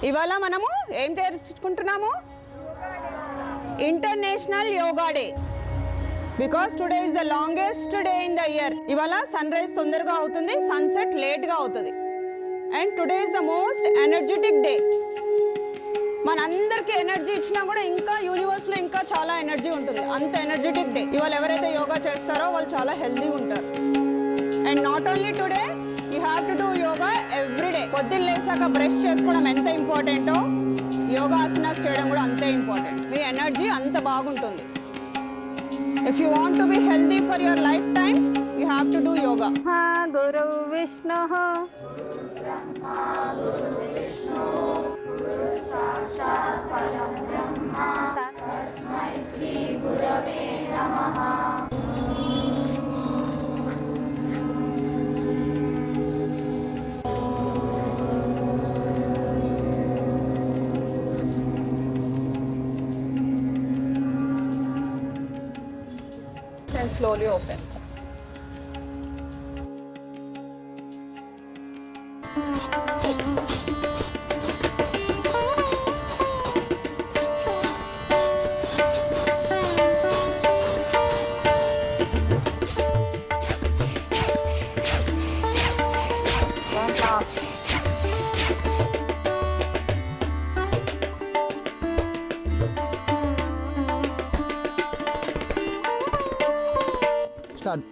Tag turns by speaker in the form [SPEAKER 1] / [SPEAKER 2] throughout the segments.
[SPEAKER 1] ఇవాళ మనము ఏం నేర్చుకుంటున్నాము? International Yoga Day. Because today is the longest day in the year. ఇవాళ సన్ రైజ్ తొందరగా అవుతుంది, సన్సెట్ లేట్గా అవుతుంది. And today is the most energetic day. మనందరికీ ఎనర్జీ ఇచ్చినా కూడా ఇంకా యూనివర్స్లో ఇంకా చాలా ఎనర్జీ ఉంటుంది. అంత ఎనర్జెటిక్ డే. ఇవాళ ఎవరైతే యోగా చేస్తారో వాళ్ళు చాలా హెల్తీగా ఉంటారు. And not only today, you have to do yoga everyday. పొద్దున్న లేసాక బ్రష్ చేసుకోవడం ఎంత ఇంపార్టెంటో యోగాసనాస్ చేయడం కూడా అంతే ఇంపార్టెంట్. మీ ఎనర్జీ అంత బాగుంటుంది. If you want to be healthy for your life time, you have to do yoga.
[SPEAKER 2] Guru Vishnu
[SPEAKER 1] And slowly open.
[SPEAKER 3] Start.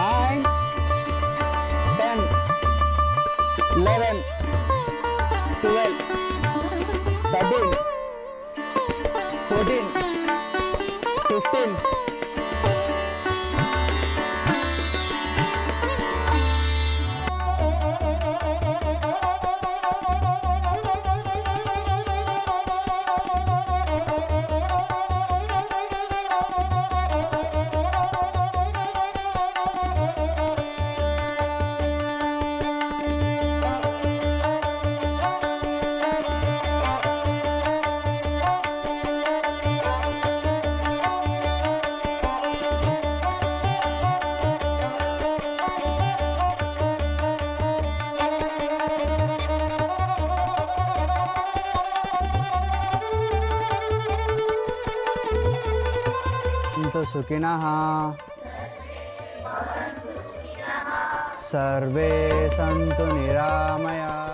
[SPEAKER 3] Nine, 10, 11, 12, 13, 14, 15. सुखिनः सर्वे सन्तु निरामया।